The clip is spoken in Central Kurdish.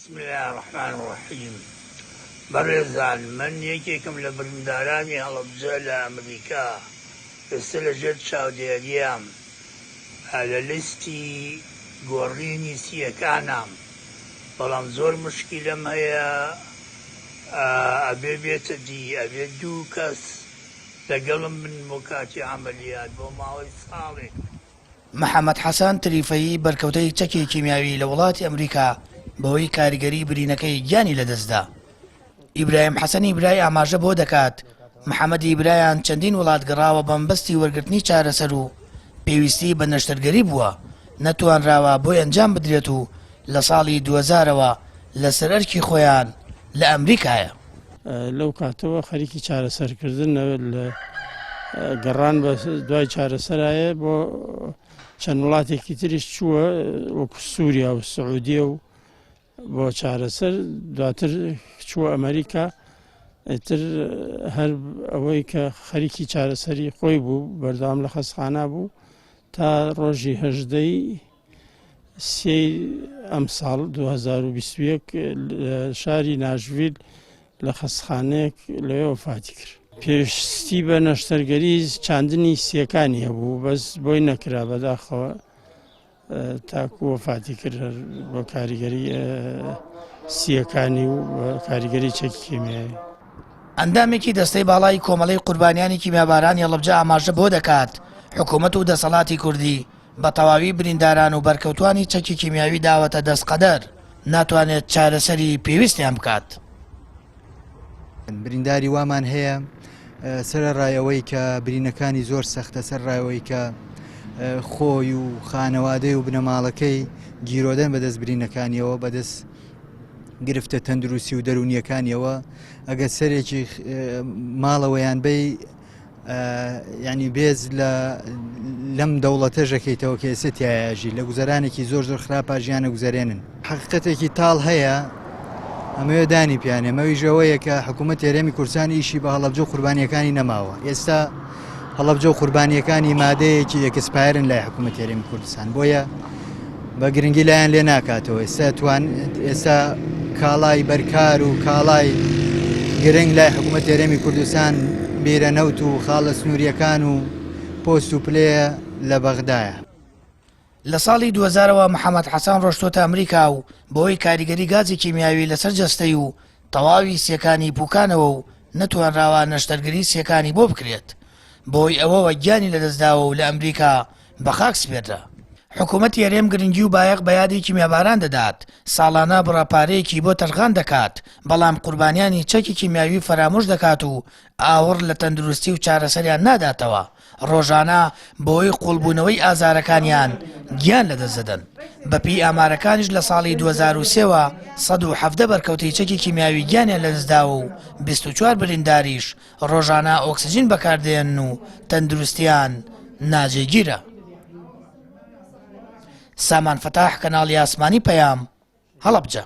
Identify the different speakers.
Speaker 1: بسم الله الرحمن الرحیم بەڕێزان من یەکێکم لە بریندارانی هەڵەبجە لە ئەمریکا ئێستا لەژێر چاودێریام لە لیستی گۆڕینی سیەکانم بەڵام زۆر مشکلەم هەیە ئەبێ بێتە دی ئەبێ دوو کەس لەگەڵم بن بۆ کاتی عەمەلیات بۆ ماوەی ساڵێک.
Speaker 2: محەممەد حەسان تریفەیی بەرکەوتەی چەکی کیمیاوی لە وڵاتی ئەمریکا بەهۆی کاریگەری برینەکەی گیانی لەدەستدا. ئیبراهیم حەسەنی برای ئاماژە بۆ دەکات محەممەدی برایان چەندین وڵات گەڕاوە بەمبەستی وەرگرتنی چارەسەر و پێویستی بە نەشتەرگەری بووە نەتوانراوە بۆی ئەنجام بدرێت و لە ساڵی 2000ەوە لەسەر ئەرکی خۆیان لە ئەمریکایە.
Speaker 3: لەو کاتەوە خەریکی چارەسەرکردن لە گەڕان بە دوای چارەسەرایە بۆ چەند وڵاتێکی تریش چووە وەکو سووریا و سعودیە و بۆ چارەسەر دواتر چووە ئەمریکا تر هەر ئەوەی کە خەریکی چارەسەری خۆی بوو بەردەوام لە خەستخانە بوو تا ڕۆژی 18 ئەم ساڵ 2021 لە شاری ناشڤیل لە خەستخانەیەک لەوێ وفاتی کرد. پێشستی بە نەشتەرگەری چاندنی سیەکانی هەبوو بەس بۆی نەکرا بەداخەوە تاکو وفاتی کرد بۆ کاریگەری سیەکانی و کاریگەری چەکی کیمیایی.
Speaker 2: ئەندامێکی دەستەی باڵای کۆمەڵەی قوربانیانی کیمیابارانی هەڵەبجە ئاماژە بۆ دەکات حکوومەت و دەسەڵاتی کوردی بە تەواوی برینداران و بەرکەوتوانی چەکی کیمیاوی داوەتە دەستقەدەر ناتوانێت چارەسەری پێویستیان بکات.
Speaker 4: برینداری وامان هەیە سەرڕایەوەی کە برینەکانی زۆر سەختە، سەرڕایەوەی کە خۆی و خانەوادەی و بنەماڵەکەی گیرۆدەن بەدەست برینەکانیەوە بەدەست گرفتە تەندروستی و دەرونیەکانیەوە ئەگە سەرێکی ماڵەوەیان بەی ینی بێز لەم دەوڵەتە ژەکەیتەوە کە ئێستا تایەژی لە گوزەرانێکی زۆر خراپە ژیانە گوزارێنن. حقیقەتێکی تاڵ هەیە ئەمەوێ دانی پیانێ ئەوەیە کە حکوومەت هێرێمی کوردستان ئیشی بە هەڵەبجە و قوربانیەکانی نەماوە. ئێستا هەڵەبجە و قوربانیەکانی مادەیەکی ئێکسپایرن لای حکوومەت هێرێمی کوردستان بۆیە بە گرنگی لایەن لێ ناکاتەوە. ئێستا کاڵای بەرکار و کاڵای گرنگ لای حکوومەت هێرێمی کوردستان بیرەنەوت و خاڵە سنووریەکان و پۆست و پلەیە لە بەغدایە.
Speaker 2: لە ساڵی 2000ەوە محەممەد حەسان ڕۆشتۆتە ئەمریکا و بەهۆی کاریگەری گازی کیمیاوی لەسەر جەستەی و تەواوی سیەکانی پوکانەوە و نەتوانراوە نەشتەرگەری سیەکانی بۆ بکرێت بۆی ئەوەوە گیانی لەدەستداوە و لە ئەمریکا بە خاک سپێردرا. حکوومەتی هەرێم گرنگی و بایەق بە یادی کیمیاباران دەدات ساڵانە بڕاپارەیەکی بۆ تەرخان دەکات بەڵام قوربانیانی چەکی کیمیاوی فەرامۆش دەکات و ئاور لە تەندروستی و چارەسەریان ناداتەوە ڕۆژانە بۆی قوڵبوونەوەی ئازارەکانیان گیان لەدەستدەدەن. بەپی ئامارەکانیش لە ساڵی 2003ەوە 117 بەرکەوتەی چەکی کیمیاوی گیانیان لەدەستداوە و 24 برینداریش ڕۆژانە ئۆکسجین بەکاردێن و تەندروستیان ناجێگیرە. سامان فتاح کەناڵی ئاسمانی پەیام هەڵەبجە.